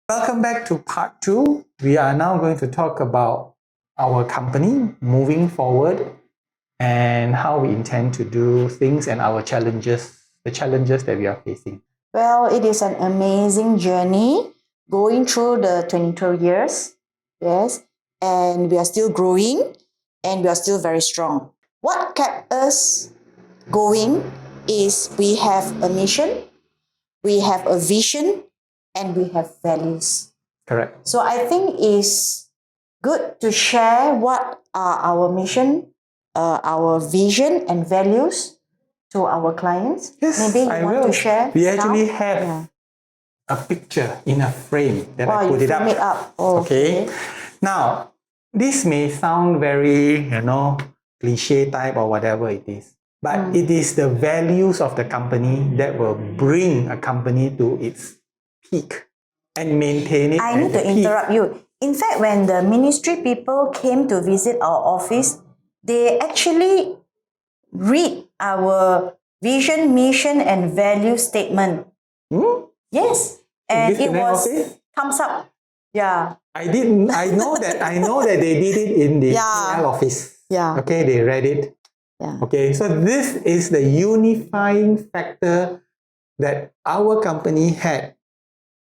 Welcome back to part 2. We are now going to talk about our company moving forward and how we intend to do things and our challenges, the challenges that we are facing. Well, it is an amazing journey going through the 22 years. Yes. And we are still growing and we are still very strong. What kept us going is we have a mission, we have a vision, and we have values. Correct. So I think it's good to share what are our mission, our vision and values to our clients. Yes, Maybe you want to share. We actually now? have a picture in a frame that I Oh, put you it up. frame it up. Oh, okay. Now, this may sound very, cliche type or whatever it is, but it is the values of the company that will bring a company to its peak and maintain it. I need to interrupt you. In fact, when the ministry people came to visit our office, they actually read our vision, mission, and value statement. Yes. And it was thumbs up. Yeah. I know that they did it in the PL office. Yeah. Okay, they read it. Yeah. Okay, so this is the unifying factor that our company had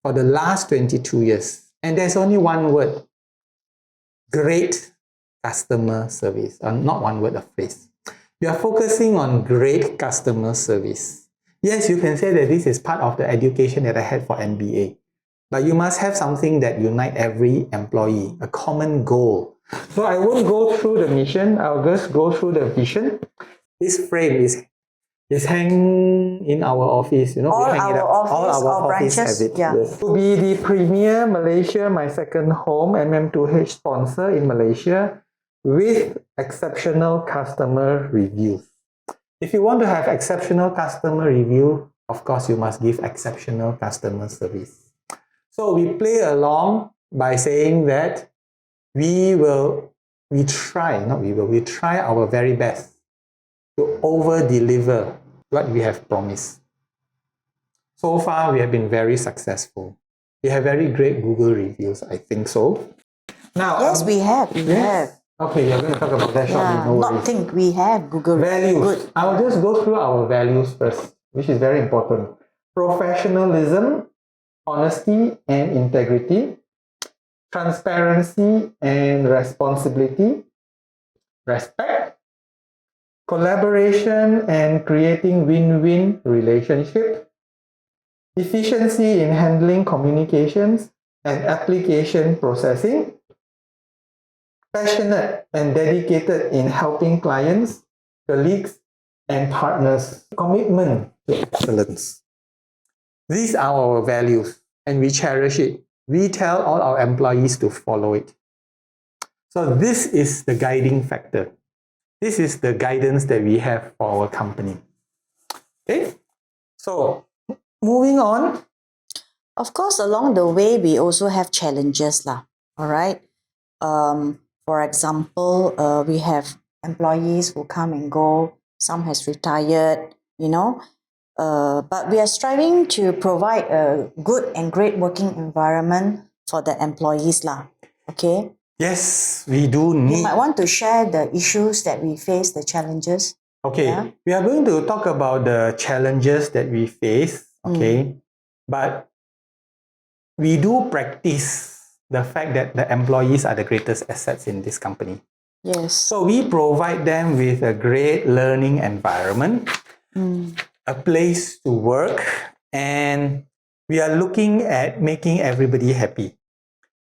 for the last 22 years. And there's only one word: great customer service. Not one word, a phrase. We are focusing on great customer service. Yes, you can say that this is part of the education that I had for MBA. But you must have something that unites every employee, a common goal. So I won't go through the mission, I'll just go through the vision. This frame is hanging in our office. All our branches have it. Yeah. Yes. To be the premier Malaysia, my second home, MM2H sponsor in Malaysia with exceptional customer reviews. If you want to have exceptional customer review, of course, you must give exceptional customer service. So we play along by saying that we try our very best to over-deliver what we have promised. So far, we have been very successful. We have very great Google reviews, I think so. Now, yes, we have. We have. Okay, you're going to talk about that shortly. No not worries. think we have Google values. Good. I will just go through our values first, which is very important. Professionalism, honesty and integrity, transparency and responsibility, respect, collaboration and creating win-win relationship, efficiency in handling communications and application processing, passionate and dedicated in helping clients, colleagues, and partners, commitment to excellence. These are our values and we cherish it. We tell all our employees to follow it. So this is the guiding factor. This is the guidance that we have for our company. Okay, so moving on. Of course, along the way, we also have challenges lah. All right. For example, we have employees who come and go. Some has retired, but we are striving to provide a good and great working environment for the employees lah. Okay. Yes, we do need. You might want to share the issues that we face, the challenges. Okay, we are going to talk about the challenges that we face. Okay, but we do practice the fact that the employees are the greatest assets in this company. Yes. So we provide them with a great learning environment, a place to work, and we are looking at making everybody happy,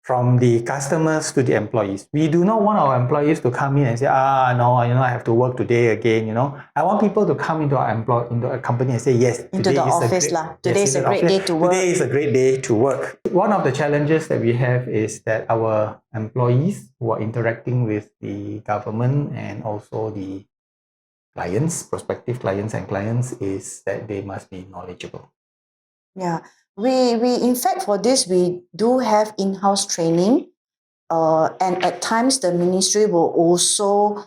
from the customers to the employees. We do not want our employees to come in and say, no, I have to work today again. I want people to come into a company and say, yes, into the office. Today is a great day to work. Today is a great day to work. One of the challenges that we have is that our employees who are interacting with the government and also the clients, prospective clients and clients, is that they must be knowledgeable. Yeah. We in fact, for this, we do have in-house training, and at times the ministry will also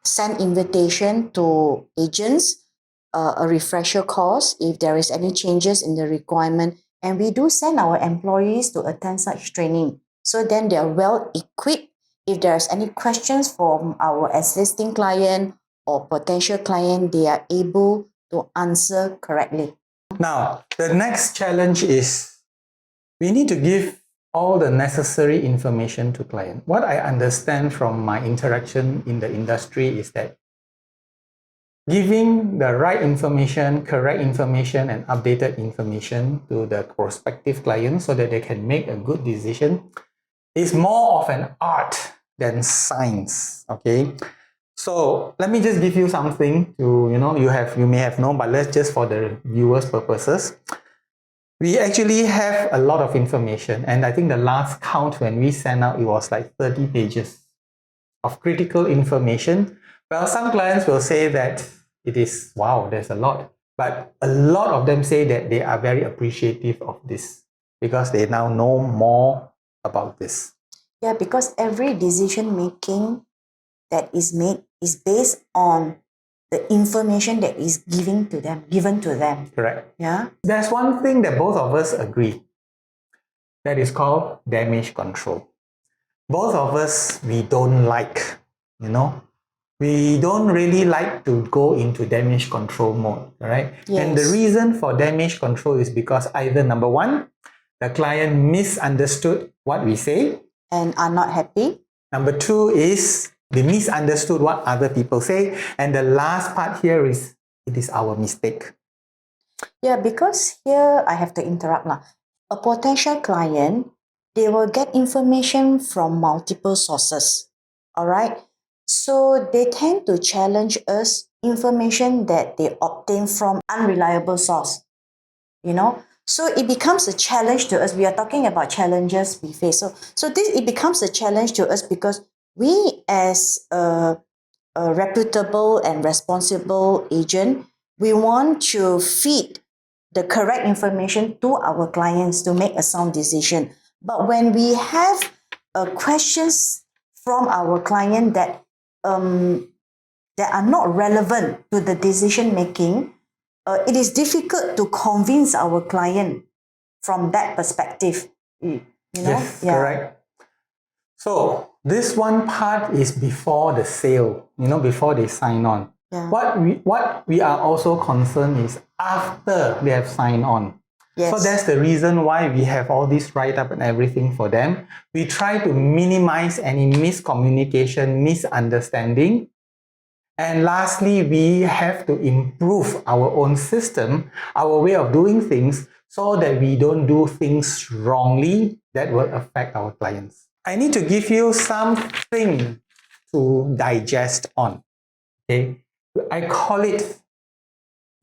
send invitation to agents, a refresher course if there is any changes in the requirement And we do send our employees to attend such training. So then they are well equipped. If there's any questions from our existing client or potential client, they are able to answer correctly. Now, the next challenge is we need to give all the necessary information to client. What I understand from my interaction in the industry is that giving the right information, correct information, and updated information to the prospective client so that they can make a good decision is more of an art than science. Okay, so let me just give you something to you may have known, but let's just for the viewers' purposes. We actually have a lot of information, and I think the last count when we sent out, it was like 30 pages of critical information. Well, some clients will say that it is, wow, there's a lot. But a lot of them say that they are very appreciative of this because they now know more about this. Yeah, because every decision making that is made is based on the information that is given to them. Correct. Yeah. There's one thing that both of us agree. That is called damage control. Both of us, we don't like, we don't really like to go into damage control mode, right? Yes. And the reason for damage control is because either number one, the client misunderstood what we say, And are not happy. number two is they misunderstood what other people say, and the last part here is it is our mistake. Yeah, because here I have to interrupt lah. A potential client, they will get information from multiple sources. All right. So they tend to challenge us information that they obtain from unreliable source. So it becomes a challenge to us. We are talking about challenges we face. So it becomes a challenge to us because we as a reputable and responsible agent, we want to feed the correct information to our clients to make a sound decision. But when we have questions from our client that are not relevant to the decision making, it is difficult to convince our client from that perspective. Yes, correct. So this one part is before the sale, before they sign on. Yeah. What we are also concerned is after they have signed on. Yes. So that's the reason why we have all this write-up and everything for them. We try to minimize any miscommunication, misunderstanding. And lastly, we have to improve our own system, our way of doing things, so that we don't do things wrongly that will affect our clients. I need to give you something to digest on. Okay, I call it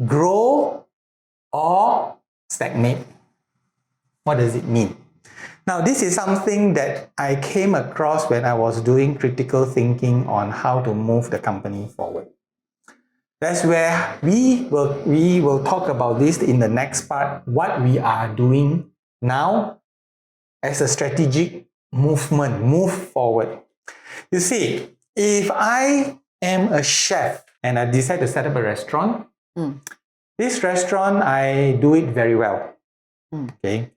grow or stagnate. What does it mean? Now, this is something that I came across when I was doing critical thinking on how to move the company forward. That's where we will talk about this in the next part, what we are doing now as a strategic movement, move forward. You see, if I am a chef and I decide to set up a restaurant, this restaurant, I do it very well. Okay.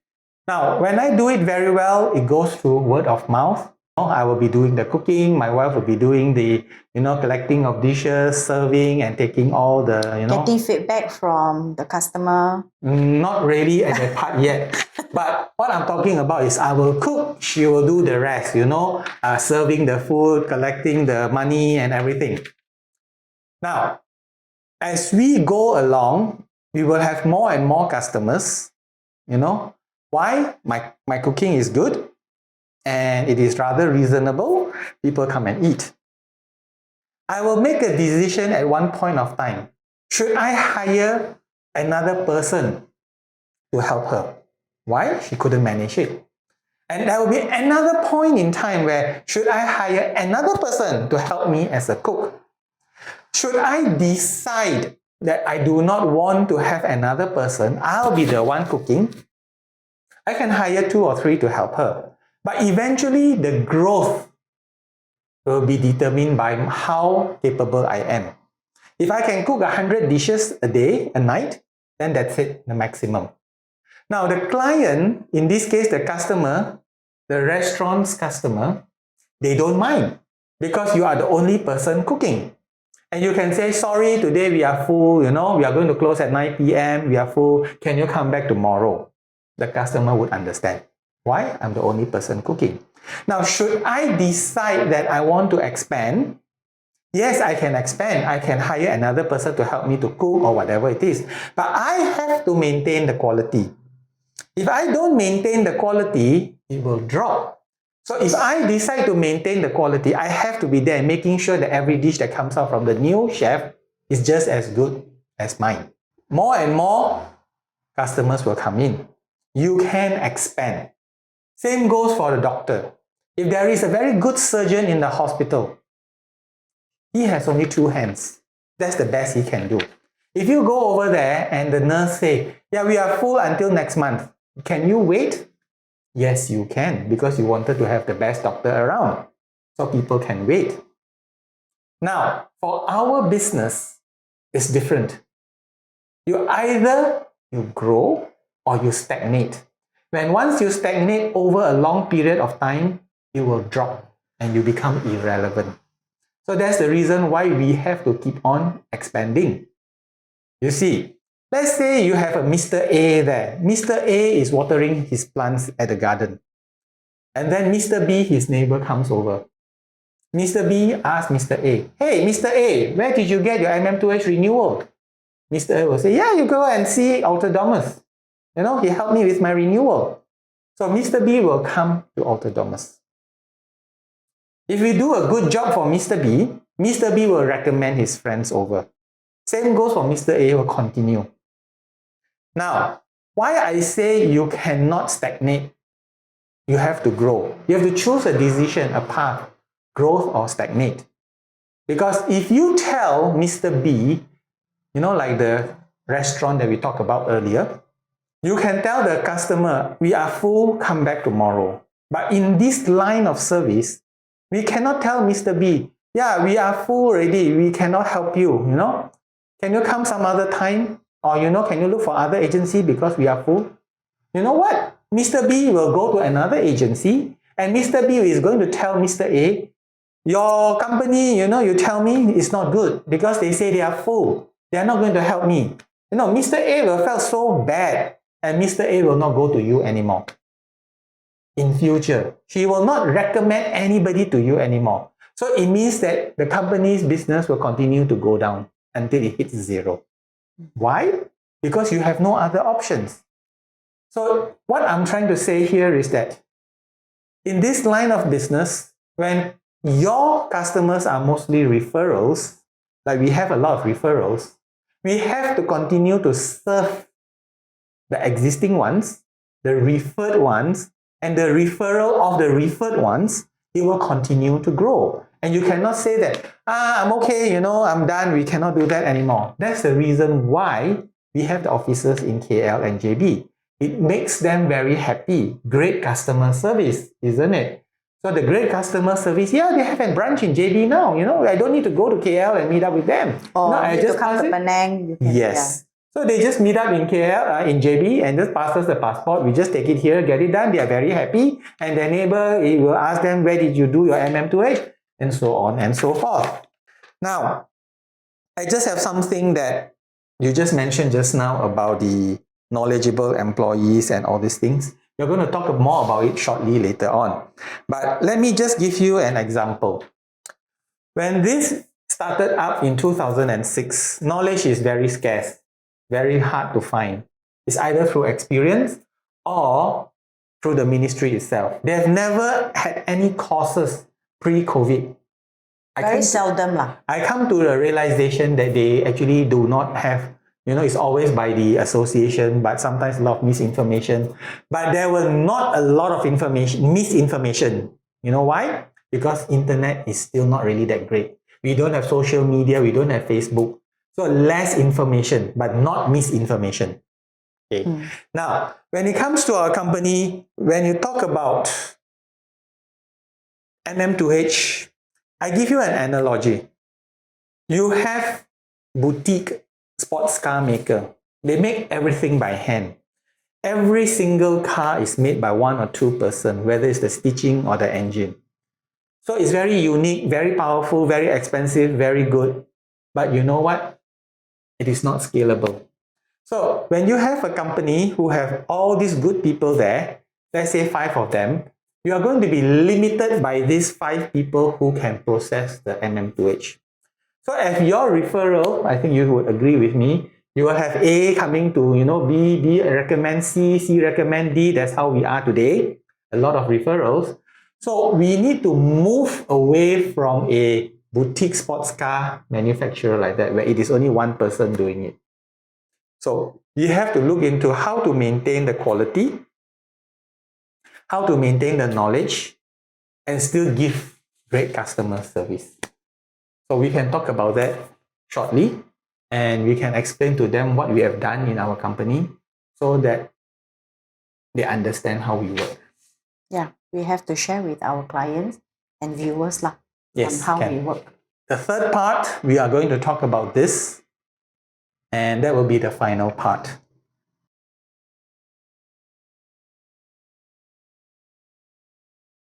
Now, when I do it very well, it goes through word of mouth. I will be doing the cooking. My wife will be doing the, collecting of dishes, serving, and taking all the, Getting feedback from the customer. Not really at that part yet. But what I'm talking about is I will cook. She will do the rest, serving the food, collecting the money, and everything. Now, as we go along, we will have more and more customers, Why? My cooking is good and it is rather reasonable. People come and eat. I will make a decision at one point of time. Should I hire another person to help her? Why? She couldn't manage it. And there will be another point in time where should I hire another person to help me as a cook? Should I decide that I do not want to have another person, I'll be the one cooking, I can hire 2 or 3 to help her. But eventually, the growth will be determined by how capable I am. If I can cook 100 dishes a day, a night, then that's it, the maximum. Now, the client, in this case, the customer, the restaurant's customer, they don't mind because you are the only person cooking. And you can say, sorry, today we are full, we are going to close at 9 p.m., we are full, can you come back tomorrow? The customer would understand. Why? I'm the only person cooking. Now, should I decide that I want to expand? Yes, I can expand. I can hire another person to help me to cook or whatever it is. But I have to maintain the quality. If I don't maintain the quality, it will drop. So if I decide to maintain the quality, I have to be there making sure that every dish that comes out from the new chef is just as good as mine. More and more customers will come in. You can expand. Same goes for the doctor. If there is a very good surgeon in the hospital, he has only 2 hands. That's the best he can do. If you go over there and the nurse say, yeah, we are full until next month, can you wait? Yes, you can, because you wanted to have the best doctor around. So people can wait. Now, for our business, it's different. Either you grow or you stagnate. Once you stagnate over a long period of time, you will drop and you become irrelevant. So that's the reason why we have to keep on expanding. You see, let's say you have a Mr. A there. Mr. A is watering his plants at the garden. And then Mr. B, his neighbor, comes over. Mr. B asks Mr. A, hey, Mr. A, where did you get your MM2H renewal? Mr. A will say, yeah, you go and see Alter Domus. He helped me with my renewal. So Mr. B will come to Alter Domus. If we do a good job for Mr. B will recommend his friends over. Same goes for Mr. A, will continue. Now, why I say you cannot stagnate, you have to grow. You have to choose a decision, a path, growth or stagnate. Because if you tell Mr. B, like the restaurant that we talked about earlier, you can tell the customer, we are full, come back tomorrow. But in this line of service, we cannot tell Mr. B, yeah, we are full already, we cannot help you, Can you come some other time? Or, can you look for other agency because we are full? You know what? Mr. B will go to another agency and Mr. B is going to tell Mr. A, your company, you tell me it's not good because they say they are full. They are not going to help me. Mr. A will feel so bad and Mr. A will not go to you anymore. In future, he will not recommend anybody to you anymore. So it means that the company's business will continue to go down until it hits 0. Why? Because you have no other options. So what I'm trying to say here is that in this line of business, when your customers are mostly referrals, like we have a lot of referrals, we have to continue to serve the existing ones, the referred ones, and the referral of the referred ones. It will continue to grow. And you cannot say that, I'm okay, I'm done, we cannot do that anymore. That's the reason why we have the offices in KL and JB. It makes them very happy. Great customer service, isn't it? So the great customer service, yeah, they have a branch in JB now. I don't need to go to KL and meet up with them. I just come to Penang. Yes. So they just meet up in KL, in JB, and just pass us the passport. We just take it here, get it done. They are very happy. And their neighbor will ask them, where did you do your MM2H? And so on and so forth. Now, I just have something that you just mentioned just now about the knowledgeable employees and all these things. We're going to talk more about it shortly later on. But let me just give you an example. When this started up in 2006, knowledge is very scarce, very hard to find. It's either through experience or through the ministry itself. They have never had any courses pre-COVID. Very seldom. I come to the realization that they actually do not have, it's always by the association, but sometimes a lot of misinformation. But there were not a lot of misinformation. You know why? Because internet is still not really that great. We don't have social media, we don't have Facebook. So less information, but not misinformation. Okay. Now, when it comes to our company, when you talk about MM2H, I give you an analogy. You have boutique sports car maker. They make everything by hand. every single car is made by one or two person, whether it's the stitching or the engine. So it's very unique, very powerful, very expensive, very good. But you know what? It is not scalable. So when you have a company who have all these good people there, let's say 5 of them, you are going to be limited by these 5 people who can process the MM2H. So as your referral, I think you would agree with me, you will have A coming to, B, B recommend C, C recommend D. That's how we are today. A lot of referrals. So we need to move away from a boutique sports car manufacturer like that, where it is only one person doing it. So you have to look into how to maintain the quality, how to maintain the knowledge, and still give great customer service. So we can talk about that shortly, and we can explain to them what we have done in our company so that they understand how we work. Yeah, we have to share with our clients and viewers on how we work. The third part, we are going to talk about this, and that will be the final part.